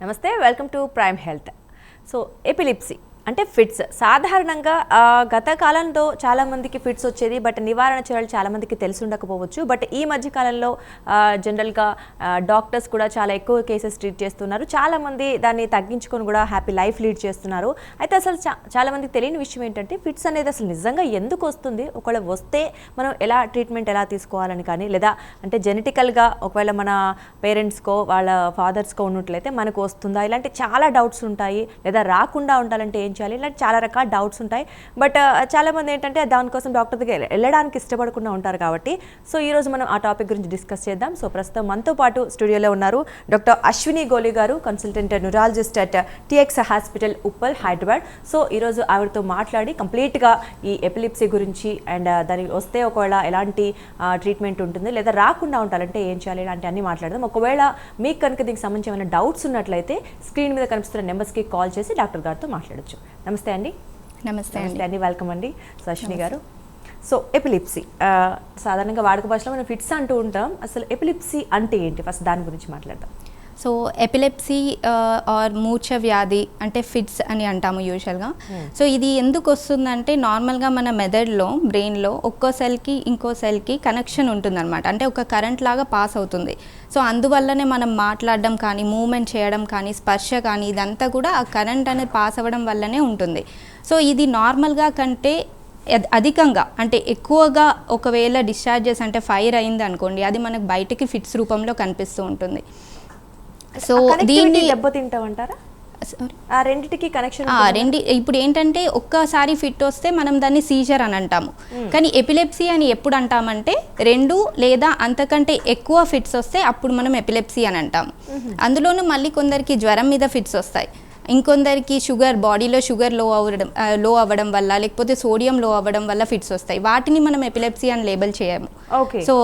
నమస్తే, welcome to prime health. So epilepsy అంటే fits సాధారణంగా గత కాలంలో చాలామందికి ఫిట్స్ వచ్చేది, బట్ నివారణ చర్యలు చాలామందికి తెలిసి ఉండకపోవచ్చు. బట్ ఈ మధ్య కాలంలో జనరల్గా డాక్టర్స్ కూడా చాలా ఎక్కువ కేసెస్ ట్రీట్ చేస్తున్నారు. చాలామంది దాన్ని తగ్గించుకొని కూడా హ్యాపీ లైఫ్ లీడ్ చేస్తున్నారు. అయితే అసలు చాలామందికి తెలియని విషయం ఏంటంటే ఫిట్స్ అనేది అసలు నిజంగా ఎందుకు వస్తుంది, ఒకవేళ వస్తే మనం ట్రీట్మెంట్ ఎలా తీసుకోవాలని కానీ, లేదా అంటే జెనెటికల్గా ఒకవేళ మన పేరెంట్స్కో వాళ్ళ ఫాదర్స్కో ఉన్నట్లయితే మనకు వస్తుందా, ఇలాంటి చాలా డౌట్స్ ఉంటాయి. లేదా రాకుండా ఉండాలంటే ఏం చేయాలి, ఇలాంటి చాలా రకాల డౌట్స్ ఉంటాయి. బట్ చాలామంది ఏంటంటే దానికోసం డాక్టర్ దగ్గర వెళ్ళడానికి ఇష్టపడకుండా ఉంటారు. కాబట్టి సో ఈరోజు మనం ఆ టాపిక్ గురించి డిస్కస్ చేద్దాం. సో ప్రస్తుతం మనతో పాటు స్టూడియోలో ఉన్నారు డాక్టర్ అశ్విని గోలి గారు, consultant neurologist at TX hospital Uppal, Hyderabad. So ఈరోజు ఆవిడతో మాట్లాడి కంప్లీట్గా ఈ ఎపిలిప్సీ గురించి అండ్ దానికి వస్తే ఒకవేళ ఎలాంటి ట్రీట్మెంట్ ఉంటుంది, లేదా రాకుండా ఉండాలంటే ఏం చేయాలి, ఇలాంటి అన్ని మాట్లాడదాం. ఒకవేళ మీకు కనుక దీనికి సంబంధించి ఏమైనా డౌట్స్ ఉన్నట్లయితే స్క్రీన్ మీద కనిపిస్తున్న నెంబర్స్కి కాల్ చేసి డాక్టర్ గారితో మాట్లాడచ్చు. నమస్తే అండి. నమస్తే అండి, వెల్కమ్ అండి అశ్విని గారు. సో ఎపిలిప్సీ సాధారణంగా వాడుక భాషలో మనం ఫిట్స్ అంటూ ఉంటాం. అసలు ఎపిలిప్సీ అంటే ఏంటి, ఫస్ట్ దాని గురించి మాట్లాడదాం. సో ఎపిలెప్సీ ఆర్ మూర్ఛ వ్యాధి అంటే ఫిట్స్ అని అంటాము యూజువల్గా. సో ఇది ఎందుకు వస్తుందంటే నార్మల్గా మన మెదడులో బ్రెయిన్లో ఒక్కో సెల్కి ఇంకో సెల్కి కనెక్షన్ ఉంటుందన్నమాట. అంటే ఒక కరెంట్ లాగా పాస్ అవుతుంది. సో అందువల్లనే మనం మాట్లాడడం కానీ, మూమెంట్ చేయడం కానీ, స్పర్శ కానీ, ఇదంతా కూడా ఆ కరెంట్ అనేది పాస్ అవ్వడం వల్లనే ఉంటుంది. సో ఇది నార్మల్గా కంటే అధికంగా అంటే ఎక్కువగా ఒకవేళ డిశ్చార్జెస్ అంటే ఫైర్ అయింది అనుకోండి, అది మనకు బయటికి ఫిట్స్ రూపంలో కనిపిస్తూ ఉంటుంది. సో దీన్ని దెబ్బతింటామంటారా? ఆ రెండిటికి కనెక్షన్ ఇప్పుడు ఏంటంటే ఒక్కసారి ఫిట్ వస్తే మనం దాన్ని సీజర్ అని అంటాము. కానీ ఎపిలెప్సీ అని ఎప్పుడు అంటామంటే 2 లేదా అంతకంటే ఎక్కువ ఫిట్స్ వస్తే అప్పుడు మనం ఎపిలెప్సీ అని అంటాము. అందులోనూ మళ్ళీ కొందరికి జ్వరం మీద ఫిట్స్ వస్తాయి, ఇంకొందరికి బాడీలో షుగర్ లో అవ్వడం వల్ల, లేకపోతే సోడియం లో అవ్వడం వల్ల ఫిట్స్ వస్తాయి. వాటిని మనం ఎపిలెప్సీ అని లేబుల్ చేయము. సో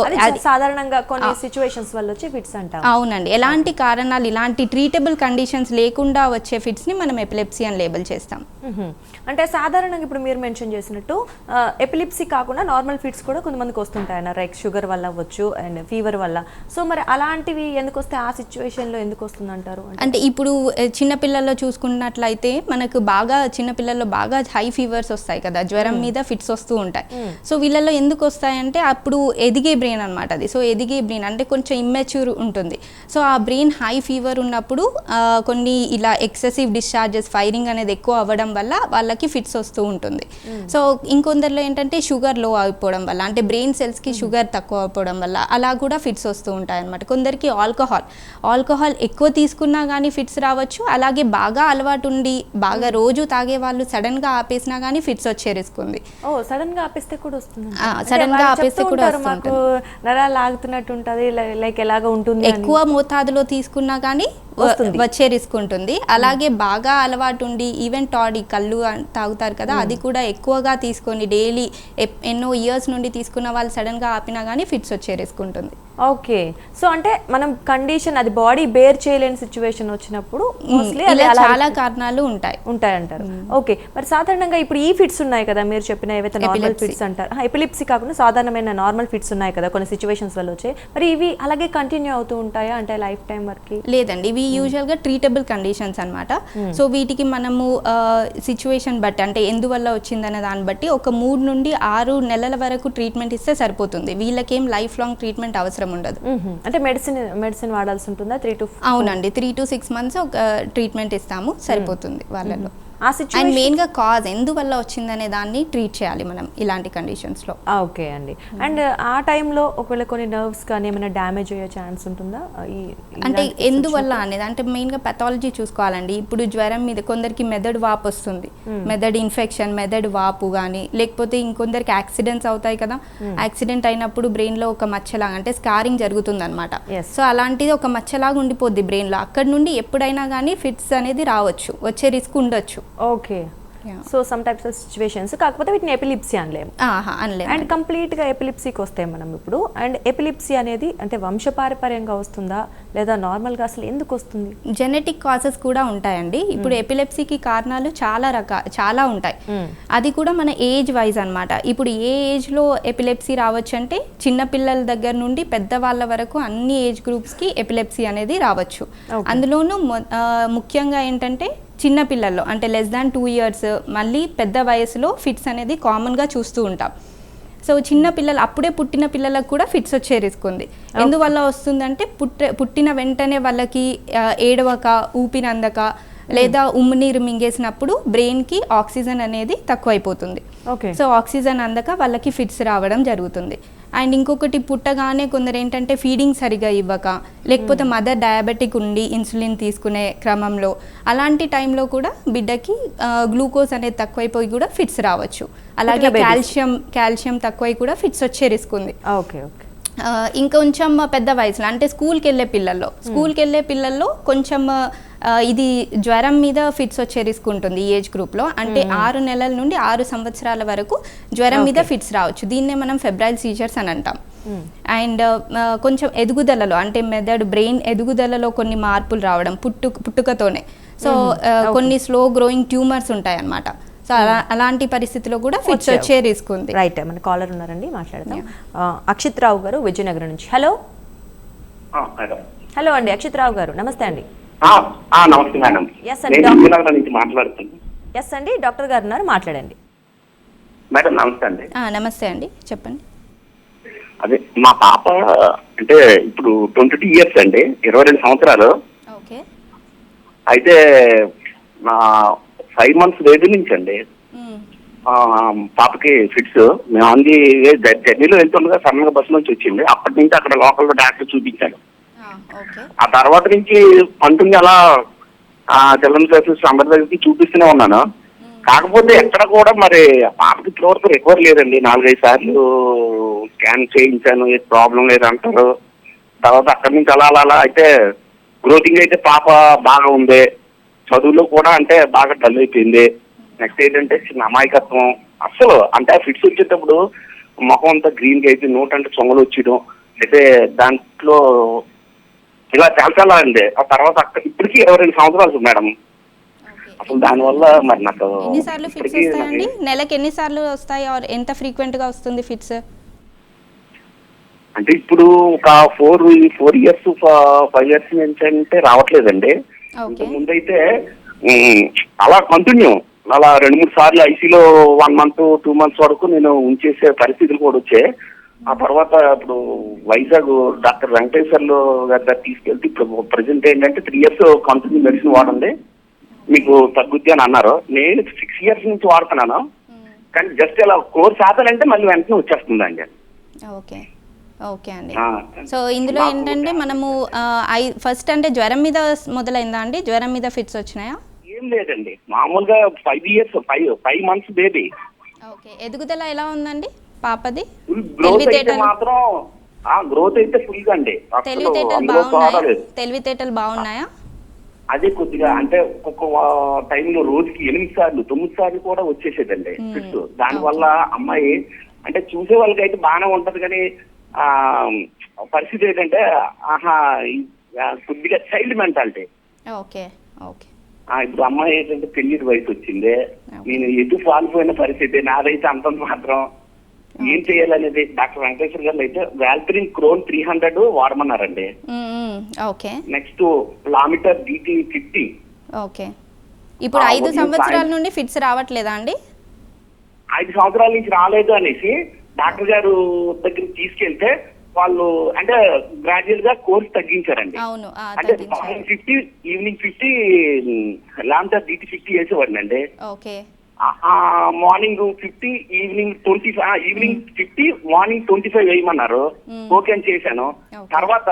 సాధారణంగా కొన్ని సిచువేషన్స్ వల్ల వచ్చే ఫిట్స్ అంటాం. అవునండి, ఎలాంటి కారణాలు, ఇలాంటి ట్రీటబుల్ కండిషన్స్ లేకుండా వచ్చే ఫిట్స్ ని మనం ఎపిలెప్సీ అని లేబుల్ చేస్తాం. అంటే సాధారణంగా ఇప్పుడు మీరు మెన్షన్ చేసినట్టు ఎపిలిప్సీ కాకుండా నార్మల్ ఫిట్స్ కూడా కొంతమందికి వస్తుంటాయి అన్న, లైక్ షుగర్ వల్ల అవ్వచ్చు అండ్ ఫీవర్ వల్ల. సో మరి అలాంటివి ఎందుకు వస్తే, ఆ సిచ్యువేషన్ లో ఎందుకు వస్తుంది అంటారు? అంటే ఇప్పుడు చిన్నపిల్లల్లో చూసుకున్నట్లయితే మనకు బాగా చిన్నపిల్లల్లో బాగా హై ఫీవర్స్ వస్తాయి కదా, జ్వరం మీద ఫిట్స్ వస్తూ ఉంటాయి. సో వీళ్ళల్లో ఎందుకు వస్తాయంటే అప్పుడు ఎదిగే బ్రెయిన్ అనమాట అది. సో ఎదిగే బ్రెయిన్ అంటే కొంచెం ఇమ్మెచ్యూర్ ఉంటుంది. సో ఆ బ్రెయిన్ హై ఫీవర్ ఉన్నప్పుడు కొన్ని ఇలా ఎక్సెసివ్ డిశ్చార్జెస్, ఫైరింగ్ అనేది ఎక్కువ అవ్వడం వల్ల వాళ్ళకి ఫిట్స్ వస్తూ ఉంటుంది. సో ఇంకొందరిలో ఏంటంటే షుగర్ లో అయిపోవడం వల్ల, అంటే బ్రెయిన్ సెల్స్కి షుగర్ తక్కువ అయిపోవడం వల్ల అలా కూడా ఫిట్స్ వస్తూ ఉంటాయి అనమాట. కొందరికి ఆల్కహాల్ ఎక్కువ తీసుకున్నా కానీ ఫిట్స్ రావచ్చు. అలాగే బాగా అలవాటు ఉండి బాగా రోజు తాగే వాళ్ళు సడన్ గా ఆపేసినా కానీ ఫిట్స్ వచ్చే రిస్క్ ఉంది. సడన్ గా ఆపేస్తే కూడా వస్తుంది. సడన్ గా ఆపేస్తే కూడా మాకు నరాలు లాగుతున్నట్టు ఉంటుంది, లైక్ ఎలాగా ఉంటుంది. ఎక్కువ మోతాదులో తీసుకున్నా కానీ వచ్చే రిస్క్ ఉంటుంది. అలాగే బాగా అలవాటు ఉండి ఈవెన్ టాడీ కళ్ళు తాగుతారు కదా, అది కూడా ఎక్కువగా తీసుకొని డైలీ ఎన్నో ఇయర్స్ నుండి తీసుకున్న వాళ్ళు సడన్ గా ఆపినా కానీ ఫిట్స్ వచ్చే రిస్క్ ఉంటుంది. ఓకే, సో అంటే మనం కండిషన్ అది బాడీ బేర్ చేయలేని సిచ్యువేషన్ వచ్చినప్పుడు చాలా కారణాలు ఉంటాయంటారు. ఓకే, మరి సాధారణంగా ఇప్పుడు ఈ ఫిట్స్ ఉన్నాయి కదా మీరు చెప్పిన, ఏవైతే నార్మల్ ఫిట్స్ అంటారు, ఎపిలిప్సీ కాకుండా సాధారణమైన నార్మల్ ఫిట్స్ ఉన్నాయి కదా కొన్ని సిచ్యువేషన్స్ వల్ల వచ్చాయి, మరి ఇవి అలాగే కంటిన్యూ అవుతూ ఉంటాయా అంటే లైఫ్ టైం వరకు? లేదండి, ఇవి యూజువల్గా ట్రీటబుల్ కండిషన్స్ అనమాట. సో వీటికి మనము సిచ్యువేషన్ బట్టి, అంటే ఎందువల్ల వచ్చిందనే దాన్ని బట్టి ఒక 3 నుండి 6 నెలల వరకు ట్రీట్మెంట్ ఇస్తే సరిపోతుంది. వీళ్ళకేం లైఫ్ లాంగ్ ట్రీట్మెంట్ అవసరం ఉండదు. అంటే మెడిసిన్ వాడాల్సి ఉంటుందా? అవునండి, 3 to 6 months ఒక ట్రీట్మెంట్ ఇస్తాము, సరిపోతుంది వాళ్ళలో. అండ్ మెయిన్గా కాజ్ ఎందువల్ల వచ్చిందనే దాన్ని ట్రీట్ చేయాలి మనం ఇలాంటి కండిషన్స్లో. ఓకే అండి. అండ్ ఆ టైంలో ఒకవేళ కొన్ని నర్వ్స్ కానీ ఏమైనా డ్యామేజ్ అయ్యే ఛాన్స్ ఉంటుందా? అంటే ఎందువల్ల అనేది అంటే మెయిన్గా పెథాలజీ చూసుకోవాలండి. ఇప్పుడు జ్వరం మీద కొందరికి మెదడు వాపు వస్తుంది, మెదడు ఇన్ఫెక్షన్, మెదడు వాపు కానీ, లేకపోతే ఇంకొందరికి యాక్సిడెంట్స్ అవుతాయి కదా, యాక్సిడెంట్ అయినప్పుడు బ్రెయిన్లో ఒక మచ్చలాగా అంటే స్కారింగ్ జరుగుతుంది అనమాట. సో అలాంటిది ఒక మచ్చలాగా ఉండిపోద్ది బ్రెయిన్లో. అక్కడ నుండి ఎప్పుడైనా కానీ ఫిట్స్ అనేది రావచ్చు, వచ్చే రిస్క్ ఉండొచ్చు. Okay, Yeah. So some types of situations, కాకపోతే వీటిని ఎపిలిప్సీ అనలేము. అనలేదు. అండ్ కంప్లీట్గా ఎపిలిప్సీకి వస్తే మనం ఇప్పుడు, అండ్ ఎపిలిప్సీ అనేది అంటే వంశపారపర్యంగా వస్తుందా లేదా నార్మల్గా అసలు ఎందుకు వస్తుంది? జెనెటిక్ కాజెస్ కూడా ఉంటాయండి. ఇప్పుడు ఎపిలెప్సీకి కారణాలు చాలా ఉంటాయి. అది కూడా మన ఏజ్ వైజ్ అన్నమాట. ఇప్పుడు ఏ ఏజ్లో ఎపిలెప్సీ రావచ్చు అంటే చిన్నపిల్లల దగ్గర నుండి పెద్దవాళ్ళ వరకు అన్ని ఏజ్ గ్రూప్స్కి ఎపిలెప్సీ అనేది రావచ్చు. అందులోనూ ముఖ్యంగా ఏంటంటే చిన్నపిల్లల్లో అంటే లెస్ దాన్ 2 years, మళ్ళీ పెద్ద వయసులో ఫిట్స్ అనేది కామన్గా చూస్తూ ఉంటాం. సో చిన్నపిల్లలు అప్పుడే పుట్టిన పిల్లలకు కూడా ఫిట్స్ వచ్చే రిస్క్ ఉంది. ఎందువల్ల వస్తుందంటే పుట్టిన వెంటనే వాళ్ళకి ఏడవక, ఊపిరందక లేదా ఉమ్మినీరు మింగేసినప్పుడు బ్రెయిన్కి ఆక్సిజన్ అనేది తక్కువైపోతుంది. సో ఆక్సిజన్ అందక వాళ్ళకి ఫిట్స్ రావడం జరుగుతుంది. అండ్ ఇంకొకటి పుట్టగానే కొందరు ఏంటంటే ఫీడింగ్ సరిగా ఇవ్వక, లేకపోతే మదర్ డయాబెటిక్ ఉండి ఇన్సులిన్ తీసుకునే క్రమంలో అలాంటి టైంలో కూడా బిడ్డకి గ్లూకోజ్ అనేది తక్కువైపోయి కూడా ఫిట్స్ రావచ్చు. అలాగే కాల్షియం తక్కువై కూడా ఫిట్స్ వచ్చే రిస్క్ ఉంది. ఇంకొంచెం పెద్ద వయసులో అంటే స్కూల్కి వెళ్ళే పిల్లల్లో కొంచెం ఇది జ్వరం మీద ఫిట్స్ వచ్చే రిస్క్ ఉంటుంది. ఈ ఏజ్ గ్రూప్లో అంటే 6 నెలల నుండి 6 సంవత్సరాల వరకు జ్వరం మీద ఫిట్స్ రావచ్చు. దీన్నే మనం ఫెబ్రైల్ సీజర్స్ అని అంటాం. అండ్ కొంచెం ఎదుగుదలలో అంటే బ్రెయిన్ ఎదుగుదలలో కొన్ని మార్పులు రావడం పుట్టుకతోనే. సో కొన్ని స్లో గ్రోయింగ్ ట్యూమర్స్ ఉంటాయి అన్నమాట. సో అలాంటి పరిస్థితిలో కూడా ఫిట్స్ వచ్చే రిస్క్ ఉంది. రైట్, మన కాలర్ ఉన్నారండి, మాట్లాడదాం. అక్షిత్ రావు గారు విజయనగరం నుంచి. హలో హలో అండి, అక్షిత్ రావు గారు నమస్తే అండి. నమస్తే మేడం. ఎస్ అండి, డాక్టర్ గారు ఉన్నారు, మాట్లాడండి. మేడం నమస్తే అండి. నమస్తే అండి, చెప్పండి. అదే మా పాప అంటే ఇప్పుడు 22 years అండి, 22 సంవత్సరాలు. ఓకే. అయితే నా 5 months వేడి నుంచి అండి పాపకి ఫిట్స్. మేము అంది జర్నీలో వెళ్తుండగా సడన్ గా బస్సు నుంచి వచ్చింది. అప్పటి నుంచి అక్కడ లోకల్ డాక్టర్ చూపించాను. ఆ తర్వాత నుంచి కంటిన్యూ అలా చిల్డ్రన్ స్పెషలిస్ట్ అందరి దగ్గరికి చూపిస్తూనే ఉన్నాను. కాకపోతే ఎక్కడ కూడా మరి పాపకి ఇప్పటివరకు రికవర్ లేదండి. 4-5 సార్లు స్కాన్ చేయించాను, ఏ ప్రాబ్లం లేదంటారు. తర్వాత అక్కడి నుంచి అలా అయితే గ్రోతింగ్ అయితే పాప బాగా ఉంది. చదువులో కూడా అంటే బాగా డల్ అయిపోయింది. నెక్స్ట్ ఏంటంటే చిన్న అమాయకత్వం. అసలు అంటే ఫిట్స్ వచ్చేటప్పుడు ముఖం అంతా గ్రీన్గా అయితే నోట్ అంటే చొంగలు వచ్చేయడం, అయితే దాంట్లో ఇలా చాలా అండి. ఆ తర్వాత అక్కడ ఇప్పటికీ 22 సంవత్సరాలు మేడం. అసలు దానివల్ల మరి నాకు ఎన్నిసార్లు ఫిట్స్ వస్తాయండి? నెలకి ఎన్నిసార్లు వస్తాయి? ఎంత ఫ్రీక్వెంట్ గా వస్తుంది ఫిట్స్? అంటే ఇప్పుడు ఒక 4 years 5 years నుంచి అంటే రావట్లేదండి. ముందైతే అలా కంటిన్యూ అలా 2-3 సార్లు ఐసీలో 1 month 2 months వరకు నేను ఉంచేసే పరిస్థితులు కూడా వచ్చాయి. ఆ తర్వాత ఇప్పుడు వైజాగ్ డాక్టర్ వెంకటేశ్వర్లు గారి తీసుకెళ్తే ఇప్పుడు ప్రజెంట్ ఏంటంటే 3 years కంటిన్యూ మెడిసిన్ వాడండి, మీకు తగ్గుద్ది అని అన్నారు. నేను 6 years నుంచి వాడుతున్నాను. కానీ జస్ట్ ఇలా కోర్స్ ఆపాలంటే మళ్ళీ వెంటనే వచ్చేస్తుందండి. ఓకే ఓకే అండి. సో ఇందులో ఏంటంటే మనము ఫస్ట్ అంటే జ్వరం మీద మొదలైందా అండి? జ్వరం మీద ఫిట్స్ వచ్చినాయా? ఏం లేదండి, మామూలుగా 5 months బేబీ. ఓకే. ఎదుగుదల ఎలా ఉందండి పాపది? గ్రోత్ అయితే ఫుల్ గా అండి. తెలివితేటలు బాగున్నాయా? అదే కొద్దిగా అంటే ఒక్కొక్క టైంలో రోజుకి 8 సార్లు 9 సార్లు కూడా వచ్చేసేదండి ఫిట్స్. దానివల్ల అమ్మాయి అంటే చూసే వాళ్ళకి అయితే బాగానే ఉంటది, కానీ పరిస్థితి ఏంటంటే కొద్దిగా చైల్డ్ మెంటాలిటీ. Okay okay. ఇప్పుడు అమ్మాయి ఏంటంటే పెళ్లి వయసు వచ్చింది. నేను ఎటు పాల్పోయిన పరిస్థితి నాదైతే అంత మాత్రం ఏం చేయాలనేది డాక్టర్ వెంకటేశ్వర గారు అయితే వాల్పరిన్ క్రోన్ 300 వాడమన్నారండి. Next Lamitor DT 50. ఓకే. ఇప్పుడు 5 సంవత్సరాల నుండి ఫిట్స్ రావట్లేదా అండి? 5 సంవత్సరాల నుంచి రాలేదు అనేసి డాక్టర్ గారు దగ్గరికి తీసుకెళ్తే వాళ్ళు అంటే గ్రాడ్యువల్ గా కోర్స్ తగ్గించారండి. అంటే మార్నింగ్ 50 ఈవినింగ్ 50 లామిటర్ DT 50 వేసేవాడిని అండి. మార్నింగ్ 50 ఈవినింగ్ 25, ఈవినింగ్ 50 మార్నింగ్ 25 వేయమన్నారు. ఓకే అని చేశాను. తర్వాత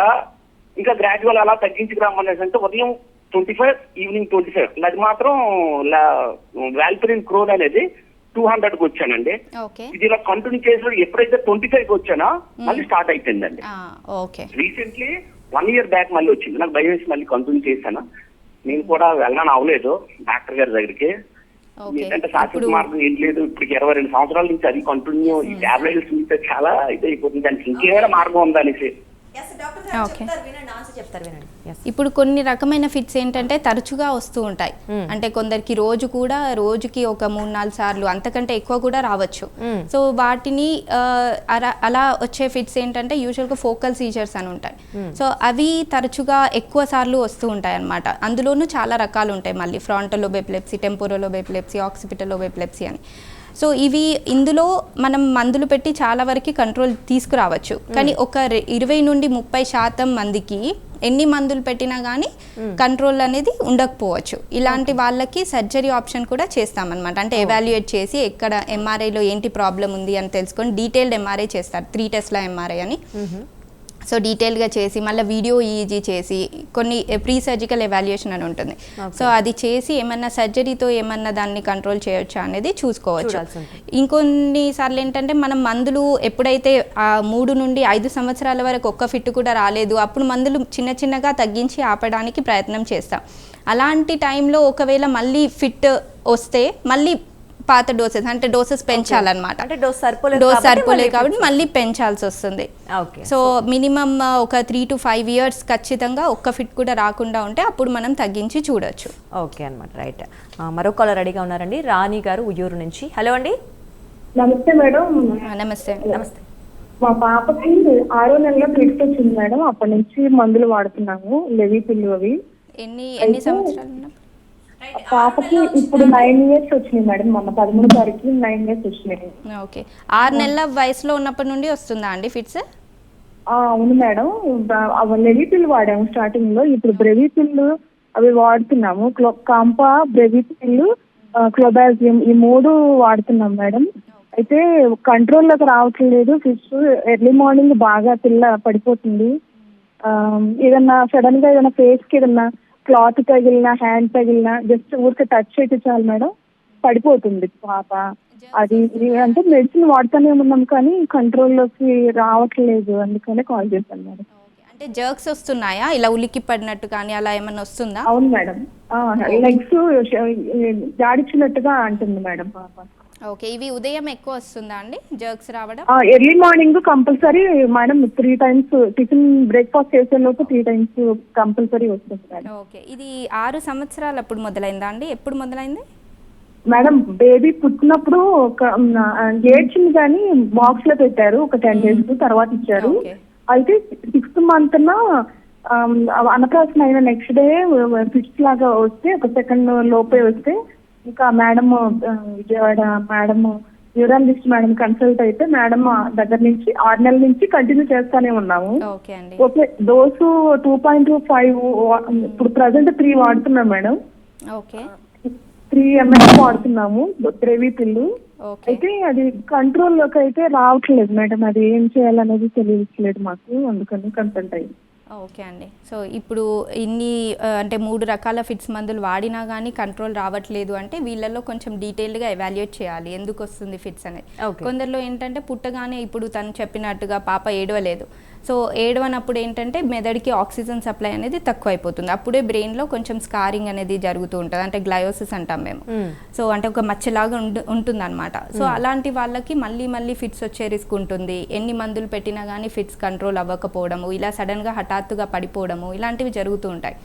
ఇంకా గ్రాడ్యువల్ అలా తగ్గించుకురామనేసి అంటే ఉదయం 25 ఈవినింగ్ 25 అది మాత్రం వాల్పరిన్ క్రోన్ అనేది 200కి వచ్చానండి. ఇది ఇలా కంటిన్యూ చేసి ఎప్పుడైతే 25కి వచ్చానో మళ్ళీ స్టార్ట్ అయిపోయిందండి. రీసెంట్లీ 1 year బ్యాక్ మళ్ళీ వచ్చింది. నాకు భయం వేసి మళ్ళీ కంటిన్యూ చేశాను. నేను కూడా వెళ్ళని అవ్వలేదు డాక్టర్ గారి దగ్గరికి. Okay. ఏంటంటే శాశ్వత మార్గం ఏం లేదు. ఇప్పుడు 22 సంవత్సరాల నుంచి అది కంటిన్యూ ఈ టాబ్లెట్స్ మీద చాలా ఇదైపోతుంది. దానికి ఇంకేమైనా మార్గం ఉందా అనేసి. ఓకే, ఇప్పుడు కొన్ని రకమైన ఫిట్స్ ఏంటంటే తరచుగా వస్తూ ఉంటాయి. అంటే కొందరికి రోజుకి ఒక 3-4 సార్లు అంతకంటే ఎక్కువ కూడా రావచ్చు. సో వాటిని అలా వచ్చే ఫిట్స్ ఏంటంటే యూజువల్గా ఫోకల్ సీజర్స్ అని ఉంటాయి. సో అవి తరచుగా ఎక్కువ సార్లు వస్తూ ఉంటాయి అన్నమాట. అందులోనూ చాలా రకాలు ఉంటాయి మళ్ళీ, frontal lobe epilepsy, temporal lobe epilepsy, occipital lobe epilepsy అని. సో ఇందులో మనం మందులు పెట్టి చాలా వరకు కంట్రోల్ తీసుకురావచ్చు. కానీ ఒక 20 నుండి 30% మందికి ఎన్ని మందులు పెట్టినా కానీ కంట్రోల్ అనేది ఉండకపోవచ్చు. ఇలాంటి వాళ్ళకి సర్జరీ ఆప్షన్ కూడా చేస్తామన్నమాట. అంటే ఎవాల్యుయేట్ చేసి ఎక్కడ ఎంఆర్ఐలో ఏంటి ప్రాబ్లం ఉంది అని తెలుసుకొని డీటెయిల్డ్ ఎంఆర్ఐ చేస్తారు, 3 టెస్ట్ల ఎంఆర్ఐ అని. సో డీటెయిల్గా చేసి మళ్ళీ వీడియో ఈఈజీ చేసి కొన్ని ప్రీ సర్జికల్ ఎవాల్యుయేషన్ అని ఉంటుంది. సో అది చేసి ఏమన్నా సర్జరీతో ఏమన్నా దాన్ని కంట్రోల్ చేయొచ్చా అనేది చూసుకోవచ్చు. ఇంకొన్నిసార్లు ఏంటంటే మనం మందులు ఎప్పుడైతే 3 నుండి 5 సంవత్సరాల వరకు ఒక్క ఫిట్ కూడా రాలేదు, అప్పుడు మందులు చిన్నగా తగ్గించి ఆపడానికి ప్రయత్నం చేస్తాం. అలాంటి టైంలో ఒకవేళ మళ్ళీ ఫిట్ వస్తే మళ్ళీ పాత డోసెస్ అంటే డోసెస్ పెంచాలన్నమాట. అంటే డోస్ సరిపోలేదు కాబట్టి మళ్ళీ పెంచాల్సి వస్తుంది. సో మినిమం ఒక 3 to 5 years ఖచ్చితంగా ఒక్క ఫిట్ కూడా రాకుండా ఉంటే అప్పుడు మనం తగ్గించి చూడొచ్చు. ఓకే అనమాట, రైట్. మరో కాలర్ రెడీగా ఉన్నారండి, రాణి గారు ఉయ్యూరు నుంచి. హలో అండి. నమస్తే మేడం. నమస్తే. నమస్తే. మా పాపకి 6వ నెలలో ఫిట్స్ వచ్చింది మేడం. అప్పటి నుంచి మందులు వాడుతున్నాము, లెవీ పిల్లు అవి. ఎన్ని సంవత్సరాలు? పాపకి ఇప్పుడు 9 years వచ్చినాయి మేడం. మొన్న 13వ తారీఖు 9 years వచ్చినాయి. ఓకే, 6 నెలల వయసులో ఉన్నప్పటి నుండి వస్తుందా అండి ఫిట్స్? అవును మేడం. లెవీ పిల్లు వాడాము స్టార్టింగ్ లో. ఇప్పుడు బ్రెవీ పిల్లు అవి వాడుతున్నాము. కాంపా, బ్రెవీ పిల్లు, క్లోబాజియం ఈ 3 వాడుతున్నాం మేడం. అయితే కంట్రోల్లోకి రావట్లేదు. ఫిట్స్ ఎర్లీ మార్నింగ్ బాగా పిల్ల పడిపోతుంది. ఏదన్నా సడన్ గా ఏదైనా ఫేస్ కి ఏదన్నా క్లాత్ తగిలినా, హ్యాండ్ తగిలినా జస్ట్ ఊరికి టచ్ అయితే చాలు మేడం, పడిపోతుంది పాప. అది అంటే మెడిసిన్ వాడుతూనే ఉన్నాం కానీ కంట్రోల్లోకి రావట్లేదు, అందుకనే కాల్ చేశాను మేడం. అంటే జర్క్స్ వస్తున్నాయా, ఇలా ఉలిక్కి పడినట్టు కానీ అలా ఏమన్నా వస్తుందా? అవును మేడం, లెగ్స్ జాడిచ్చినట్టుగా అంటుంది మేడం పాప. ఓకే, ఇవి ఉదయం ఎక్కువ వస్తుందా అండి జర్క్స్ రావడం? Early morning compulsory madam. 3 times tiffin breakfast చేసే లోపు 3 times కంపల్సరీ వస్తుంది మేడం. ఓకే, ఇది 6 సంవత్సరాలు అప్పుడు మొదలైందా అండి? ఎప్పుడు మొదలైంది మేడం? బేబీ పుట్టినప్పుడు ఏడ్చింది కానీ బాక్స్ లో పెట్టారు, ఒక 10 days తర్వాత ఇచ్చారు. అయితే 6th month అన్నప్రాసన అయిన నెక్స్ట్ డే ఫిట్స్ లాగా వస్తే, ఒక సెకండ్ లోపే వస్తే ఇంకా madam Vijayawada madam neurologist madam consult అయితే మేడం దగ్గర నుంచి 6 నెలల నుంచి కంటిన్యూ చేస్తానే ఉన్నాము. ఓకే, డోసు 2.25 ఇప్పుడు ప్రజెంట్ 3 వాడుతున్నాం మేడం. 3 ml వాడుతున్నాము బ్రెవీ పిల్లు. అయితే అది కంట్రోల్లోకి అయితే రావట్లేదు మేడం. అది ఏం చేయాలనేది తెలియట్లేదు మాకు, అందుకని కన్సల్ట్ అయ్యింది. ఓకే అండి. సో ఇప్పుడు ఇన్ని అంటే 3 రకాల ఫిట్స్ మందులు వాడినా కానీ కంట్రోల్ రావట్లేదు అంటే వీళ్ళల్లో కొంచెం డీటెయిల్డ్గా ఎవాల్యుయేట్ చేయాలి ఎందుకు వస్తుంది ఫిట్స్ అనేది. కొందరిలో ఏంటంటే పుట్టగానే ఇప్పుడు తను చెప్పినట్టుగా పాప ఏడవలేదు. సో ఏడవనప్పుడు ఏంటంటే మెదడుకి ఆక్సిజన్ సప్లై అనేది తక్కువ అయిపోతుంది. అప్పుడే బ్రెయిన్లో కొంచెం స్కారింగ్ అనేది జరుగుతూ ఉంటుంది, అంటే గ్లయోసిస్ అంటాం మేము. సో అంటే ఒక మచ్చలాగా ఉంటుంది అనమాట. సో అలాంటి వాళ్ళకి మళ్ళీ ఫిట్స్ వచ్చే రిస్క్ ఉంటుంది. ఎన్ని మందులు పెట్టినా కానీ ఫిట్స్ కంట్రోల్ అవ్వకపోవడము, ఇలా సడన్గా హఠాత్తుగా పడిపోవడము ఇలాంటివి జరుగుతూ ఉంటాయి.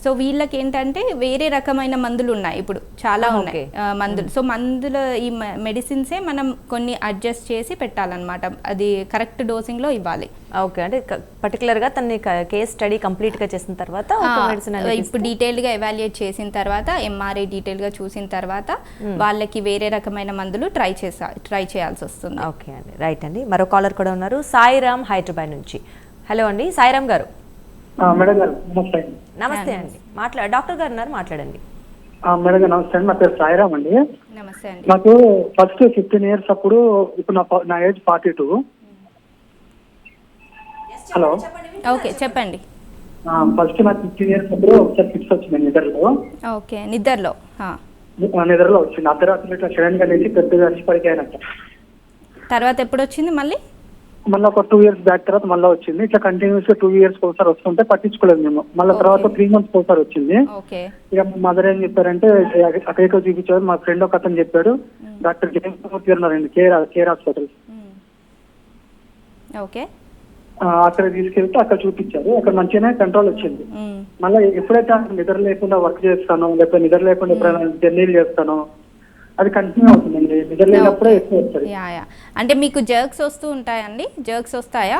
సో వీళ్ళకి ఏంటంటే వేరే రకమైన మందులు ఉన్నాయి, ఇప్పుడు చాలా ఉన్నాయి మందులు. సో మందుల ఈ మెడిసిన్సే మనం కొన్ని అడ్జస్ట్ చేసి పెట్టాలన్నమాట, అది కరెక్ట్ డోసింగ్లో ఇవ్వాలి. ఓకే, అంటే పర్టికులర్గా తన కేస్ స్టడీ కంప్లీట్గా చేసిన తర్వాత ఇప్పుడు డీటెయిల్గా ఎవాల్యుయేట్ చేసిన తర్వాత, ఎంఆర్ఐ డీటెయిల్గా చూసిన తర్వాత వాళ్ళకి వేరే రకమైన మందులు ట్రై చేయాల్సి వస్తుంది. ఓకే అండి, రైట్ అండి. మరో కాలర్ కూడా ఉన్నారు, సాయిరామ్ హైదరాబాద్ నుంచి. హలో అండి, సాయిరామ్ గారు. మేడం గారు నమస్తే. నమస్తే అండి, డాక్టర్ గారు ఉన్నారు, మాట్లాడండి. మేడం గారు నమస్తే అండి, నా పేరు సాయిరామ్ అండి. నమస్తే అండి. నాకు ఫస్ట్ 15 years అప్పుడు, ఇప్పుడు నా ఏజ్ 42. హలో, ఓకే చెప్పండి. ఫస్ట్ నాకు 15 years అప్పుడు ఒకసారి ఫిక్స్ వచ్చింది నిద్రలో. ఓకే, నిద్రలో వచ్చింది. అర్ధరాత్రి సడన్ గా లేచి పెద్దగా పడిపోయానంట. తర్వాత ఎప్పుడు వచ్చింది మళ్ళీ? మళ్ళీ ఒక 2 years బ్యాక్ తర్వాత మళ్ళీ వచ్చింది. ఇట్లా కంటిన్యూస్ గా 2 years ఒకసారి వస్తుంటే పట్టించుకోలేదు మేము. మళ్ళీ తర్వాత 3 months ఒకసారి వచ్చింది. ఓకే. ఇక మదర్ ఏం చెప్పారంటే అక్కడికి చూపించారు. మా ఫ్రెండ్ ఒక అతను చెప్పాడు, డాక్టర్ జయమూర్తి గారు ఉన్నారండి, కేర్ హాస్పిటల్. ఓకే. అక్కడ తీసుకెళ్తే అక్కడ చూపించారు. అక్కడ మంచిగానే కంట్రోల్ వచ్చింది. మళ్ళీ ఎప్పుడైతే నిద్ర లేకుండా వర్క్ చేస్తానో, లేకపోతే నిద్ర లేకుండా ఎప్పుడైనా జర్నీలు చేస్తానో అది కంటిన్యూ అవుతుందండి. నిద్ర లేనప్పుడే ఎక్కువ వస్తుంది. అంటే మీకు జర్క్స్ వస్తూ ఉంటాయండి? జర్క్స్ వస్తాయా?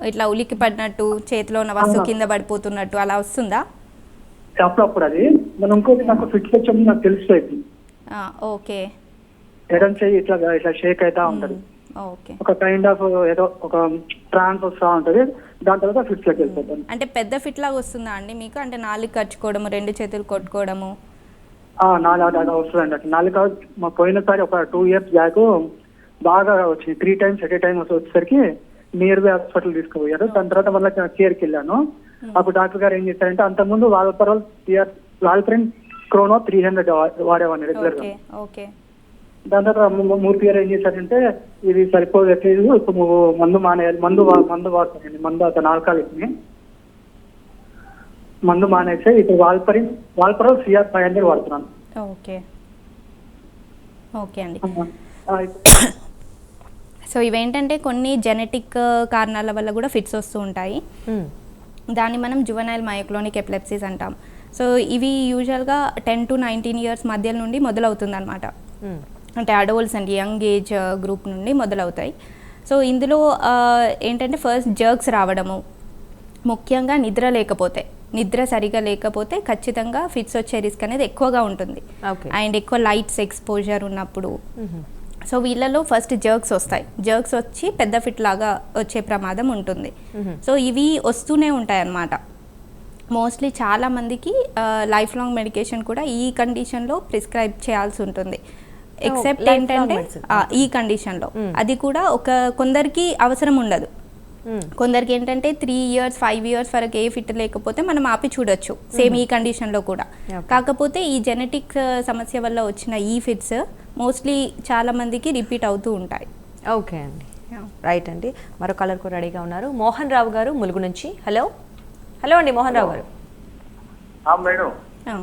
ఇట్లా ఉలికి పడినట్టు, చేతిలో ఉన్న వస్తువు కింద పడిపోతున్నట్టు అలా వస్తుందా? అప్పుడప్పుడు అది. మనం ఇంకోటి నాకు ఫిట్స్ వచ్చి నాకు తెలిసిపోయింది. ఓకే. ఎడం చెయ్యి ఇట్లా ఇట్లా షేక్ అవుతా ఉంటది. ఓకే. ఒక కైండ్ ఆఫ్ ఏదో ఒక ట్రాన్స్ వస్తూ ఉంటది. దాని తర్వాత ఫిట్స్ లోకి వెళ్ళిపోతాను. అంటే పెద్ద ఫిట్ లాగా వస్తుందా అండి మీకు? అంటే నాలుగు కచ్చుకోవడము, 2 చేతులు కొట్టుకోవడము? నాలుగు వస్తుందండి. అట్లా నాలుగు మా పోయినసారి ఒక 2 years బ్యాక్ బాగా వచ్చింది. 3 times ఎట్ ఏ టైం వచ్చేసరికి నియర్ బై హాస్పిటల్ తీసుకుపోయారు. దాని తర్వాత మళ్ళీ కేర్కి వెళ్ళాను. అప్పుడు డాక్టర్ గారు ఏం చేశారంటే, అంతకుముందు వాల్పరిన్ క్రోనో 300 వాడేవాడిని రెగ్యులర్ గా. ఓకే. దాని తర్వాత మూర్తి గారు ఏం చేశారంటే, ఇది సరిపోదు, ఇప్పుడు నువ్వు మందు మానేయాలి. మందు వాడుతానండి. మందు అతను ఆల్కహాలిక్ మందు మానేస్తే ఇప్పుడు వాల్పరిన్ CR 500 వాడుతున్నాను. ఓకే. ఓకే అండి. సో ఇవేంటంటే కొన్ని జెనెటిక్ కారణాల వల్ల కూడా ఫిట్స్ వస్తూ ఉంటాయి. దాన్ని మనం జువెనైల్ మయోక్లోనిక్ ఎపిలెప్సీస్ అంటాం. సో ఇవి యూజువల్గా 10 to 19 years మధ్య నుండి మొదలవుతుంది అనమాట. అంటే అడోల్సెంట్ యంగ్ ఏజ్ గ్రూప్ నుండి మొదలవుతాయి. సో ఇందులో ఏంటంటే ఫస్ట్ జర్క్స్ రావడము, ముఖ్యంగా నిద్ర సరిగా లేకపోతే ఖచ్చితంగా ఫిట్స్ వచ్చే రిస్క్ అనేది ఎక్కువగా ఉంటుంది. అండ్ ఎక్కువ లైట్స్ ఎక్స్పోజర్ ఉన్నప్పుడు. సో వీళ్ళలో ఫస్ట్ జర్క్స్ వస్తాయి. జర్క్స్ వచ్చి పెద్ద ఫిట్ లాగా వచ్చే ప్రమాదం ఉంటుంది. సో ఇవి వస్తూనే ఉంటాయి అన్నమాట. మోస్ట్లీ చాలా మందికి లైఫ్ లాంగ్ మెడికేషన్ కూడా ఈ కండిషన్లో ప్రిస్క్రైబ్ చేయాల్సి ఉంటుంది. ఎక్సెప్ట్ ఏంటంటే ఈ కండిషన్లో అది కూడా కొందరికి అవసరం ఉండదు. కొందరికి ఏంటంటే 3 years 5 years వరకు ఏ ఫిట్ లేకపోతే మనం ఆపి చూడొచ్చు సేమ్ ఈ కండిషన్లో కూడా. కాకపోతే ఈ జెనెటిక్ సమస్య వల్ల వచ్చిన ఈ ఫిట్స్ మోస్ట్లీ చాలా మందికి రిపీట్ అవుతూ ఉంటాయి. ఓకే అండి, రైట్ అండి. మరో కలర్ కూడా రెడీగా ఉన్నారు. మోహన్ రావు గారు ములుగు నుంచి. హలో అండి మోహన్ రావు గారు. మేడం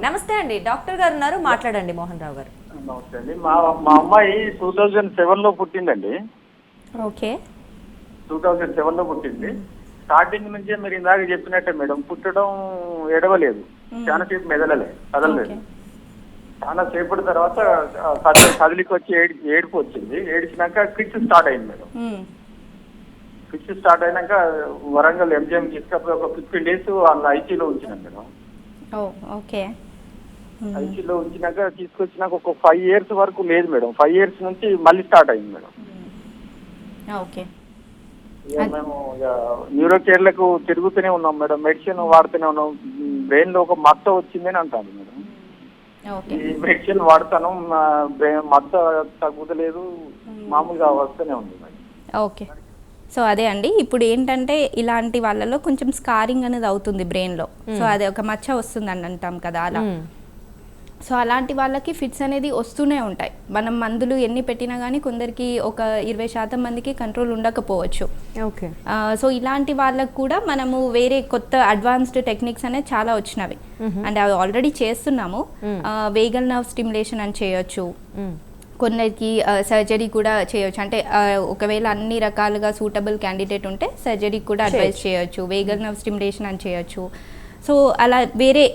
నమస్తే అండి, డాక్టర్ గారు ఉన్నారు, మాట్లాడండి మోహన్ రావు గారు. నమస్తే అండి. మా అమ్మాయి 2007లో పుట్టిందండి. ఓకే. 2007లో పుట్టింది. స్టార్టింగ్ నుంచే మీరు ఇందాక చెప్పినట్టే మేడం, పుట్టడం ఎడవలేదు, చాలా సేపు కదలలేదు. చాలా సేపటి తర్వాత కదిలికి వచ్చి ఏడుపు వచ్చింది. ఏడిచినాక ఫిట్స్ స్టార్ట్ అయింది మేడం. ఫిట్స్ స్టార్ట్ అయినాక వరంగల్ MGM తీసుకపోయి ఒక 15 days వాళ్ళ ఐసీలో ఉంచినాం మేడం. ఓకే. ఐసీలో ఉంచినాక తీసుకొచ్చినాక ఒక 5 years వరకు లేదు మేడం. 5 years నుంచి మళ్ళీ స్టార్ట్ అయింది మేడం. ఓకే. మేము న్యూరో కేర్లకు తిరుగుతూనే ఉన్నాం మేడం, మెడిసిన్ వాడుతూనే ఉన్నాం. బ్రెయిన్ లో ఒక మచ్చ వచ్చిందని అంటాను మేడం. ఈ మెడిసిన్ వాడతాను, మచ్చ తగ్గుతలేదు, మామూలుగా వస్తూనే ఉంది మేడం. ఓకే. సో అదే అండి, ఇప్పుడు ఏంటంటే ఇలాంటి వాళ్ళలో కొంచెం స్కారింగ్ అనేది అవుతుంది బ్రెయిన్లో. సో అదే ఒక మచ్చ వస్తుందని అంటాం కదా అలా. సో అలాంటి వాళ్ళకి ఫిట్స్ అనేది వస్తూనే ఉంటాయి. మనం మందులు ఎన్ని పెట్టినా కానీ కొందరికి ఒక 20% మందికి కంట్రోల్ ఉండకపోవచ్చు. ఓకే. సో ఇలాంటి వాళ్ళకు కూడా మనము వేరే కొత్త అడ్వాన్స్డ్ టెక్నిక్స్ అనేది చాలా వచ్చినవి. అండ్ అవి ఆల్రెడీ చేస్తున్నాము. వేగల్ నర్వ్ స్టిమ్యులేషన్ అని చేయొచ్చు. కొందరికి సర్జరీ కూడా చేయొచ్చు. అంటే ఒకవేళ అన్ని రకాలుగా సూటబుల్ క్యాండిడేట్ ఉంటే సర్జరీ కూడా అడ్వైజ్ చేయొచ్చు. వేగల్ నర్వ్ స్టిమ్యులేషన్ అని చేయొచ్చు. సో అలా వేరే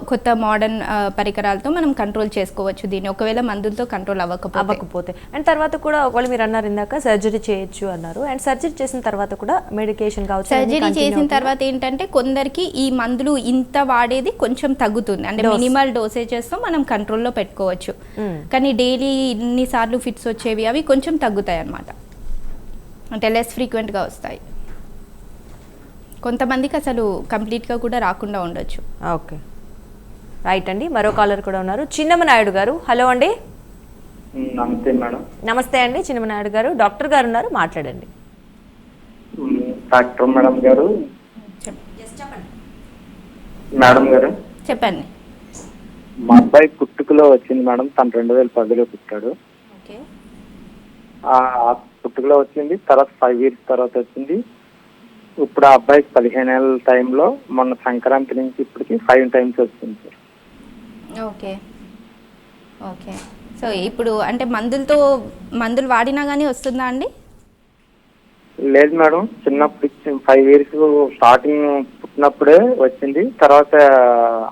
కొత్త మోడర్న్ పరికరాలతో మనం కంట్రోల్ చేసుకోవచ్చు దీన్ని, ఒకవేళ మందులతో కంట్రోల్ అవ్వకపోతే. అండ్ తర్వాత కూడా ఒకవేళ మీరు అన్నారు ఇందాక సర్జరీ చేయొచ్చు అన్నారు. అండ్ సర్జరీ చేసిన తర్వాత కూడా మెడికేషన్ కావచ్చు. సర్జరీ చేసిన తర్వాత ఏంటంటే కొందరికి ఈ మందులు ఇంత వాడేది కొంచెం తగ్గుతుంది. అంటే మినిమల్ డోసేజెస్తో మనం కంట్రోల్లో పెట్టుకోవచ్చు. కానీ డైలీ ఇన్నిసార్లు ఫిట్స్ వచ్చేవి అవి కొంచెం తగ్గుతాయి అన్నమాట. అంటే లెస్ ఫ్రీక్వెంట్గా వస్తాయి. కొంతమందికి అసలు కంప్లీట్గా కూడా రాకుండా ఉండొచ్చు. ఓకే, రైట్ అండి. మరో కాలర్ కూడా ఉన్నారు, చిన్నమ్మ నాయుడు గారు. హలో అండి. నమస్తే మేడం. నమస్తే అండి చిన్నమ్మ నాయుడు గారు, డాక్టర్ గారు ఉన్నారు, మాట్లాడండి. డాక్టర్ మేడం గారు. మేడం గారు చెప్పండి. మా అబ్బాయి పుట్టుకలో వచ్చింది మేడం, తను 2010లో పుట్టాడు. పుట్టుకలో వచ్చింది, తర్వాత 5 years తర్వాత వచ్చింది. ఇప్పుడు ఆ అబ్బాయికి 15 ఏళ్ళ టైంలో మొన్న సంక్రాంతి నుంచి ఇప్పటికి 5 times వచ్చింది సార్. Okay okay. సో ఇప్పుడు అంటే మందులు వాడినా కానీ వస్తుందా అండి? లేదు మేడం, చిన్నప్పుడు 5 years స్టార్టింగ్ పుట్టినప్పుడే వచ్చింది. తర్వాత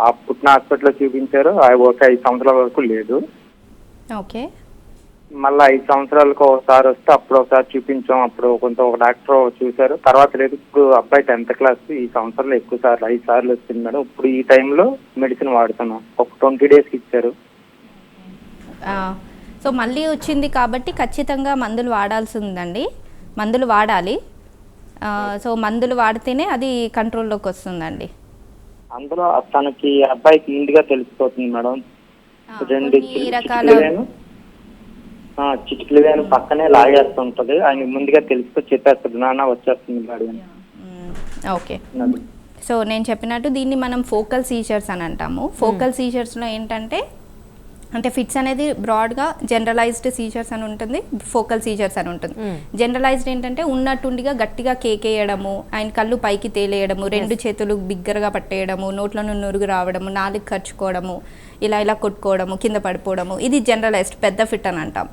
ఆ పుట్టిన హాస్పిటల్లో చూపించారు, ఒక 5 సంవత్సరాల వరకు లేదు. ఓకే. మళ్ళీ 5 సంవత్సరాలకు ఒకసారి వస్తే అప్పుడు ఒకసారి చూపించాం, అప్పుడు కొంత ఒక డాక్టర్ చూశారు, తర్వాత లేదు. ఇప్పుడు అబ్బాయి 10th class, ఈ సంవత్సరంలో ఎక్కువ సార్లు 5 సార్లు వచ్చింది మేడం. ఇప్పుడు ఈ టైంలో మెడిసిన్ వాడుతున్నాం, ఒక 20 days ఇచ్చారు. సో మళ్ళీ వచ్చింది కాబట్టి ఖచ్చితంగా మందులు వాడాల్సి ఉందండి, మందులు వాడాలి. సో మందులు వాడితేనే అది కంట్రోల్లోకి వస్తుందండి. అందులో తనకి అబ్బాయికి నీట్గా తెలిసిపోతుంది మేడం. 2 చిటికలు వేను పక్కనే లాగేస్తుంటది, ఆయన ముందుగా తెలిసిపోయి చెప్పేస్తుంది, నాన్న వచ్చేస్తుంది గాడి అని. ఓకే. సో నేను చెప్పినట్టు దీన్ని మనం ఫోకల్ సీజర్స్ అని అంటాము. ఫోకల్ సీజర్స్లో ఏంటంటే అంటే ఫిట్స్ అనేది బ్రాడ్గా జనరలైజ్డ్ సీజర్స్ అని ఉంటుంది, ఫోకల్ సీజర్స్ అని ఉంటుంది. జనరలైజ్డ్ ఏంటంటే ఉన్నట్టుండిగా గట్టిగా కేకేయడము, ఆయన కళ్ళు పైకి తేలేయడము, 2 చేతులు బిగ్గరగా పట్టేయడము, నోట్లో నురుగు రావడము, నాలుగు ఖర్చుకోవడము, ఇలా కొట్టుకోవడము, కింద పడిపోవడము, ఇది జనరలైజ్డ్ పెద్ద ఫిట్ అని అంటాం.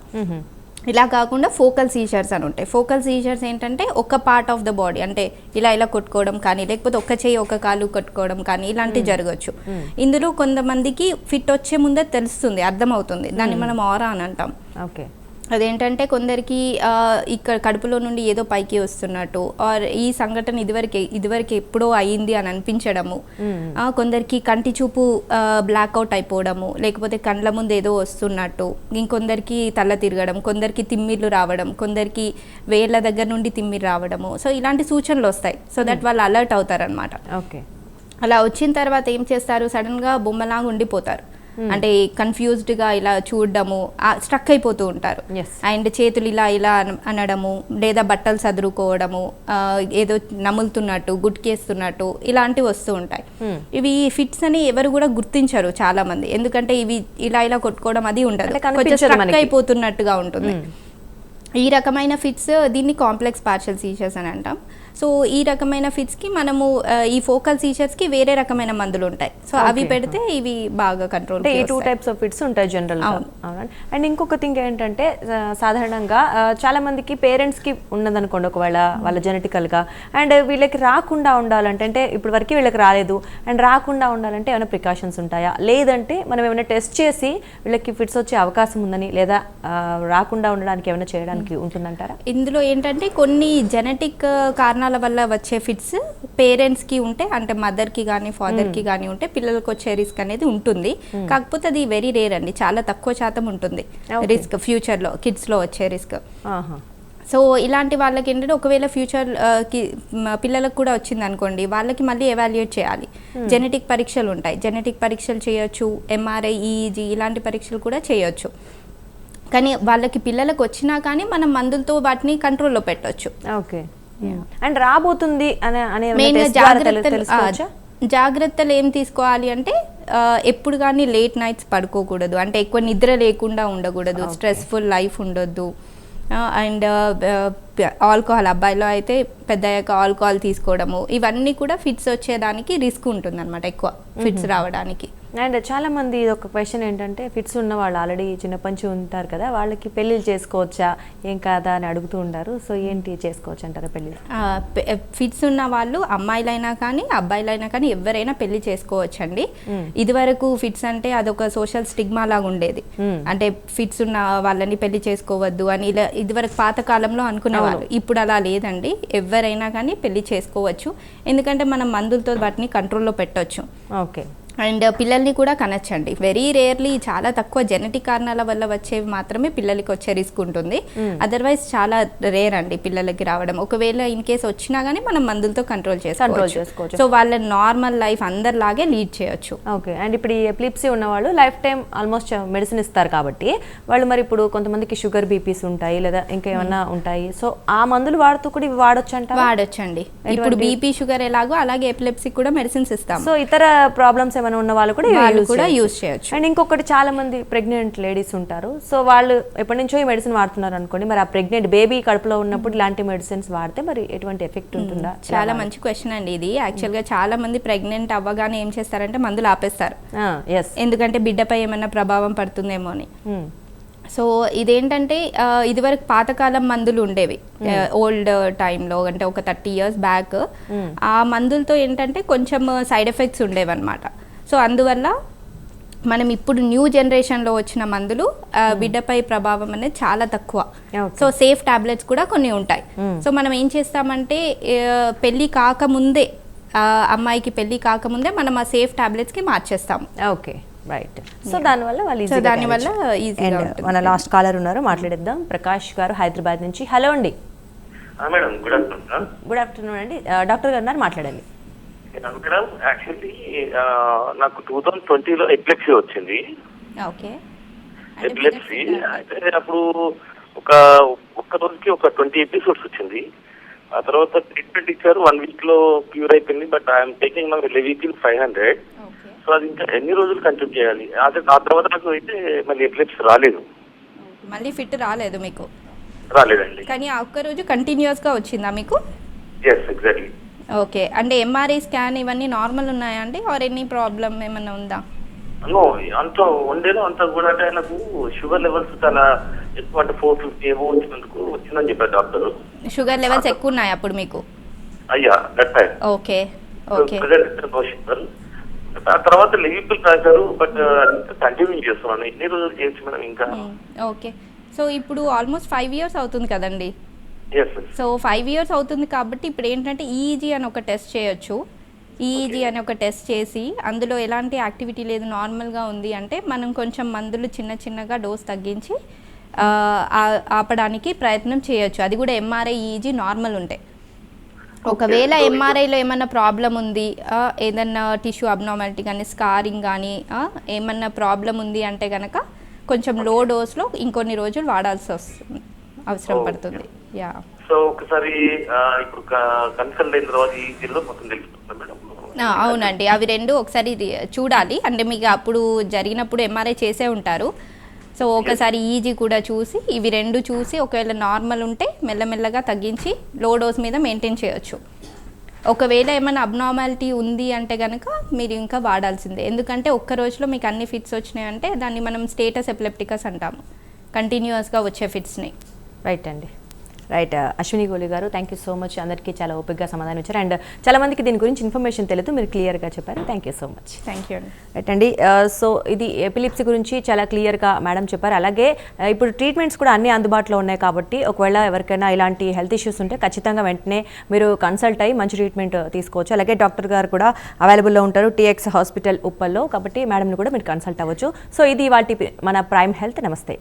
ఇలా కాకుండా ఫోకల్ సీజర్స్ అని ఉంటాయి. ఫోకల్ సీజర్స్ ఏంటంటే ఒక పార్ట్ ఆఫ్ ద బాడీ, అంటే ఇలా కొట్టుకోవడం కానీ, లేకపోతే ఒక చేయి ఒక కాలు కొట్టుకోవడం కానీ, ఇలాంటివి జరగచ్చు. ఇందులో కొంతమందికి ఫిట్ వచ్చే ముందే తెలుస్తుంది, అర్థమవుతుంది, దాన్ని మనం ఆరా అని అంటాం. ఓకే. అదేంటంటే కొందరికి ఇక్కడ కడుపులో నుండి ఏదో పైకి వస్తున్నట్టు, ఆర్ ఈ సంఘటన ఇదివరకు ఎప్పుడో అయ్యింది అని అనిపించడము, కొందరికి కంటి చూపు బ్లాక్అవుట్ అయిపోవడము, లేకపోతే కండ్ల ముందు ఏదో వస్తున్నట్టు, ఇంకొందరికి తల తిరగడం, కొందరికి తిమ్మిర్లు రావడం, కొందరికి వేళ్ళ దగ్గర నుండి తిమ్మిరి రావడము. సో ఇలాంటి సూచనలు వస్తాయి. సో దట్ వాళ్ళు అలర్ట్ అవుతారనమాట. ఓకే. అలా వచ్చిన తర్వాత ఏం చేస్తారు, సడన్గా బొమ్మలాగా ఉండిపోతారు, అంటే కన్ఫ్యూజ్డ్గా ఇలా చూడడము, స్ట్రక్ అయిపోతూ ఉంటారు. అండ్ చేతులు ఇలా అనడము, లేదా బట్టలు సదురుకోవడము, ఏదో నములుతున్నట్టు, గుట్కేస్తున్నట్టు, ఇలాంటివి వస్తూ ఉంటాయి. ఇవి ఫిట్స్ అని ఎవరు కూడా గుర్తించరు చాలా మంది, ఎందుకంటే ఇవి ఇలా కొట్టుకోవడం అది ఉండదు, కొంచెం స్ట్రక్ అయిపోతున్నట్టుగా ఉంటుంది. ఈ రకమైన ఫిట్స్ దీన్ని కాంప్లెక్స్ పార్షియల్ సీజర్స్ అని అంటాం. సో ఈ రకమైన ఫిట్స్కి మనము ఈ ఫోకల్ సీజర్స్కి వేరే రకమైన మందులు ఉంటాయి. సో అవి పెడితే ఇవి బాగా కంట్రోల్. ఈ 2 types ఆఫ్ ఫిట్స్ ఉంటాయి జనరల్గా. అండ్ ఇంకొక థింగ్ ఏంటంటే సాధారణంగా చాలా మందికి పేరెంట్స్కి ఉన్నదనుకోండి ఒకవేళ వాళ్ళ జెనెటికల్గా, అండ్ వీళ్ళకి రాకుండా ఉండాలంటే, అంటే ఇప్పటి వరకు వీళ్ళకి రాలేదు అండ్ రాకుండా ఉండాలంటే ఏమైనా ప్రికాషన్స్ ఉంటాయా, లేదంటే మనం ఏమైనా టెస్ట్ చేసి వీళ్ళకి ఫిట్స్ వచ్చే అవకాశం ఉందని, లేదా రాకుండా ఉండడానికి ఏమైనా చేయడానికి ఉంటుందంటారా? ఇందులో ఏంటంటే కొన్ని జెనెటిక్ కారణాల వల్ల వచ్చే ఫిట్స్ పేరెంట్స్కి ఉంటే, అంటే మదర్కి కానీ ఫాదర్కి కానీ ఉంటే పిల్లలకు వచ్చే రిస్క్ అనేది ఉంటుంది. కాకపోతే అది వెరీ రేర్ అండి, చాలా తక్కువ శాతం ఉంటుంది రిస్క్ ఫ్యూచర్లో కిడ్స్లో వచ్చే రిస్క్. సో ఇలాంటి వాళ్ళకి ఏంటంటే ఒకవేళ ఫ్యూచర్కి పిల్లలకు కూడా వచ్చింది అనుకోండి, వాళ్ళకి మళ్ళీ ఎవాల్యుయేట్ చేయాలి. జెనెటిక్ పరీక్షలు ఉంటాయి, జెనెటిక్ పరీక్షలు చేయొచ్చు, MRI, EEG ఇలాంటి పరీక్షలు కూడా చేయొచ్చు. కానీ వాళ్ళకి పిల్లలకు వచ్చినా కానీ మనం మందులతో వాటిని కంట్రోల్లో పెట్టవచ్చు. ఓకే. అండ్ రాబోతుంది అనే మెయిన్గా జాగ్రత్తలు ఏం తీసుకోవాలి అంటే, ఎప్పుడు కానీ లేట్ నైట్స్ పడుకోకూడదు, అంటే ఎక్కువ నిద్ర లేకుండా ఉండకూడదు, స్ట్రెస్ఫుల్ లైఫ్ ఉండొద్దు. అండ్ ఆల్కహాల్, అబ్బాయిలో అయితే పెద్దయ్యాక ఆల్కహాల్ తీసుకోవడము, ఇవన్నీ కూడా ఫిట్స్ వచ్చేదానికి రిస్క్ ఉంటుంది అనమాట, ఎక్కువ ఫిట్స్ రావడానికి. అండ్ చాలా మంది ఒక క్వశ్చన్ ఏంటంటే, ఫిట్స్ ఉన్న వాళ్ళు ఆల్రెడీ చిన్నపంచి ఉంటారు కదా, వాళ్ళకి పెళ్ళిళ్ళు చేసుకోవచ్చా ఏం కాదా అని అడుగుతూ ఉంటారు. సో ఏంటి చేసుకోవచ్చు అంటారా పెళ్ళి? ఫిట్స్ ఉన్న వాళ్ళు అమ్మాయిలైనా కానీ అబ్బాయిలైనా కానీ ఎవరైనా పెళ్లి చేసుకోవచ్చండి. ఇదివరకు ఫిట్స్ అంటే అదొక సోషల్ స్టిగ్మా లాగా ఉండేది, అంటే ఫిట్స్ ఉన్న వాళ్ళని పెళ్లి చేసుకోవద్దు అని ఇలా ఇదివరకు పాతకాలంలో అనుకునేవాళ్ళు. ఇప్పుడు అలా లేదండి, ఎవరైనా కానీ పెళ్లి చేసుకోవచ్చు, ఎందుకంటే మనం మందులతో వాటిని కంట్రోల్లో పెట్టవచ్చు. ఓకే. అండ్ పిల్లల్ని కూడా కనొచ్చండి. వెరీ రేర్లీ, చాలా తక్కువ జెనెటిక్ కారణాల వల్ల వచ్చేవి మాత్రమే పిల్లలకి వచ్చే రిస్క్ ఉంటుంది. అదర్వైజ్ చాలా రేర్ అండి పిల్లలకి రావడం. ఒకవేళ ఇన్ కేసు వచ్చినా కానీ మనం మందులతో కంట్రోల్ చేసుకోవచ్చు. సో వాళ్ళ నార్మల్ లైఫ్ అందరిలాగే లీడ్ చేయొచ్చు. ఓకే. అండ్ ఇప్పుడు ఈ ఎపిలిప్సీ ఉన్న వాళ్ళు లైఫ్ టైం ఆల్మోస్ట్ మెడిసిన్ ఇస్తారు కాబట్టి వాళ్ళు మరి ఇప్పుడు కొంతమందికి షుగర్ బీపీస్ ఉంటాయి, లేదా ఇంకా ఏమన్నా ఉంటాయి, సో ఆ మందులు వాడుతూ కూడా ఇవి వాడొచ్చు అంట? వాడొచ్చండి. ఇప్పుడు బీపీ షుగర్ ఎలాగో అలాగే ఎపిలిప్సీ కూడా మెడిసిన్స్ ఇస్తాం. సో ఇతర ప్రాబ్లమ్స్ ఏమైనా ఉన్న వాళ్ళు కూడా యూజ్ చేయొచ్చు. అండ్ ఇంకొకటి చాలా మంది ప్రెగ్నెంట్ లేడీస్ ఉంటారు, సో వాళ్ళు ఎప్పటి నుంచో ఈ మెడిసిన్ వాడుతున్నారు అనుకోండి, మరి ఆ ప్రెగ్నెంట్ బేబీ కడుపులో ఉన్నప్పుడు ఇలాంటి మెడిసిన్స్ వాడితే మరి ఎటువంటి ఎఫెక్ట్ ఉంటుందా? చాలా మంచి క్వశ్చన్ అండి ఇది. యాక్చువల్గా చాలా మంది ప్రెగ్నెంట్ అవ్వగానే ఏం చేస్తారంటే మందులు ఆపేస్తారు, ఎందుకంటే బిడ్డపై ఏమైనా ప్రభావం పడుతుందేమో అని. సో ఇదేంటంటే ఇదివరకు పాతకాలం మందులు ఉండేవి ఓల్డ్ టైంలో, అంటే ఒక 30 years బ్యాక్. ఆ మందులతో ఏంటంటే కొంచెం సైడ్ ఎఫెక్ట్స్ ఉండేవి అనమాట. సో అందువల్ల మనం ఇప్పుడు న్యూ జనరేషన్లో వచ్చిన మందులు బిడ్డపై ప్రభావం అనేది చాలా తక్కువ. సో సేఫ్ టాబ్లెట్స్ కూడా కొన్ని ఉంటాయి. సో మనం ఏం చేస్తామంటే పెళ్ళి కాకముందే, అమ్మాయికి పెళ్ళి కాకముందే మనం ఆ సేఫ్ టాబ్లెట్స్కి మార్చేస్తాము. Okay, right. సో దానివల్ల వాళ్ళు దానివల్ల ఈజీగా మన లాస్ట్ కాలర్ ఉన్నారు, మాట్లాడిద్దాం. ప్రకాష్ గారు హైదరాబాద్ నుంచి. హలో అండి. Madam, good afternoon. Good afternoon అండి. డాక్టర్ గారు ఉన్నారు, మాట్లాడండి. మేడం, యాక్చువల్లీ నాకు 2020లో ఎపిలెప్సీ వచ్చింది. ఓకే. ఎపిలెప్సీ అయితే అప్పుడు ఒక్క రోజుకి ఒక 20 episodes వచ్చింది. ఆ తర్వాత ట్రీట్మెంట్ ఇచ్చారు, 1 week లో క్యూర్ అయిపోయింది. బట్ ఐఎమ్ టేకింగ్ నాకు లెవిపిన్ 500. సో అది ఇంకా ఎన్ని రోజులు కంటిన్యూ చేయాలి? ఆ తర్వాత నాకు అయితే మళ్ళీ ఎపిలెప్సీ రాలేదు. మళ్ళీ ఫిట్ రాలేదు మీకు? రాలేదండి. కానీ ఆ ఒక్క రోజు కంటిన్యూస్గా వచ్చిందా మీకు? Yes, exactly. ఓకే. అంటే ఎంఆర్ఐ స్కాన్ ఇవన్నీ నార్మల్ ఉన్నాయా అండి, ఆర్ ఎనీ ప్రాబ్లం ఏమన్నా ఉందా? నో, అంత ఉండేది అంతా కూడా. అంటే నాకు షుగర్ లెవెల్స్ చాలా ఎక్కువ, అంటే 450 ఏవో వచ్చినందుకు వచ్చిందని చెప్పారు డాక్టర్. షుగర్ లెవెల్స్ ఎక్కువ ఉన్నాయి అప్పుడు మీకు? అయ్యా, that time. Okay okay. No sugar. ఆ తర్వాత లెవిపిల్ రాశారు, బట్ కంటిన్యూ చేస్తున్నాను. ఎన్ని రోజులు చేయొచ్చు మేడం ఇంకా? ఓకే. సో ఇప్పుడు ఆల్మోస్ట్ 5 years అవుతుంది కదండి. ఎస్. సో 5 years అవుతుంది కాబట్టి ఇప్పుడు ఏంటంటే ఈఈజీ అని ఒక టెస్ట్ చేయొచ్చు. ఈఈజీ అని ఒక టెస్ట్ చేసి అందులో ఎలాంటి యాక్టివిటీ లేదు, నార్మల్గా ఉంది అంటే మనం కొంచెం మందులు చిన్నగా డోస్ తగ్గించి ఆపడానికి ప్రయత్నం చేయొచ్చు. అది కూడా ఎంఆర్ఐ, ఈఈజీ నార్మల్ ఉంటాయి. ఒకవేళ ఎంఆర్ఐలో ఏమన్నా ప్రాబ్లం ఉంది, ఏదన్నా టిష్యూ అబ్నార్మాలిటీ కానీ స్కారింగ్ కానీ ఏమన్నా ప్రాబ్లం ఉంది అంటే కనుక కొంచెం లో డోస్లో ఇంకొన్ని రోజులు వాడాల్సి అవసరం పడుతుంది. యా. సో ఒకసారి ఇప్పుడు కన్సల్ట్ అయిన తర్వాత ఈ జిల్లా మొత్తం తెలుసుకుంటాం మేడం. అవునండి, అవి రెండు ఒకసారి చూడాలి. అంటే మీకు అప్పుడు జరిగినప్పుడు ఎంఆర్ఐ చేసే ఉంటారు. సో ఒకసారి ఈజీ కూడా చూసి, ఇవి రెండు చూసి ఒకవేళ నార్మల్ ఉంటే మెల్లమెల్లగా తగ్గించి లో డోస్ మీద మెయింటైన్ చేయొచ్చు. ఒకవేళ ఏమైనా అబ్నార్మాలిటీ ఉంది అంటే కనుక మీరు ఇంకా వాడాల్సిందే. ఎందుకంటే ఒక్క రోజులో మీకు అన్ని ఫిట్స్ వచ్చినాయి అంటే దాన్ని మనం స్టేటస్ ఎపిలెప్టికస్ అంటాము, కంటిన్యూస్గా వచ్చే ఫిట్స్ని. రైట్ అండి, రైట్. అశ్విని గోలి గారు, థ్యాంక్ యూ సో మచ్. అందరికీ చాలా ఓపికగా సమాధానం ఇచ్చారు. అండ్ చాలా మందికి దీని గురించి ఇన్ఫర్మేషన్ తెలియదు, మీరు క్లియర్గా చెప్పారు. Thank you so much. Thank you అండి. రైట్ అండి. సో ఇది ఎపిలిప్సీ గురించి చాలా క్లియర్గా మేడం చెప్పారు. అలాగే ఇప్పుడు ట్రీట్మెంట్స్ కూడా అన్నీ అందుబాటులో ఉన్నాయి కాబట్టి ఒకవేళ ఎవరికైనా ఇలాంటి హెల్త్ ఇష్యూస్ ఉంటే ఖచ్చితంగా వెంటనే మీరు కన్సల్ట్ అయ్యి మంచి ట్రీట్మెంట్ తీసుకోవచ్చు. అలాగే డాక్టర్ గారు కూడా అవైలబుల్లో ఉంటారు TX హాస్పిటల్ ఉప్పల్లో, కాబట్టి మేడంని కూడా మీరు కన్సల్ట్ అవ్వచ్చు. సో ఇది వాటి మన ప్రైమ్ హెల్త్. నమస్తే.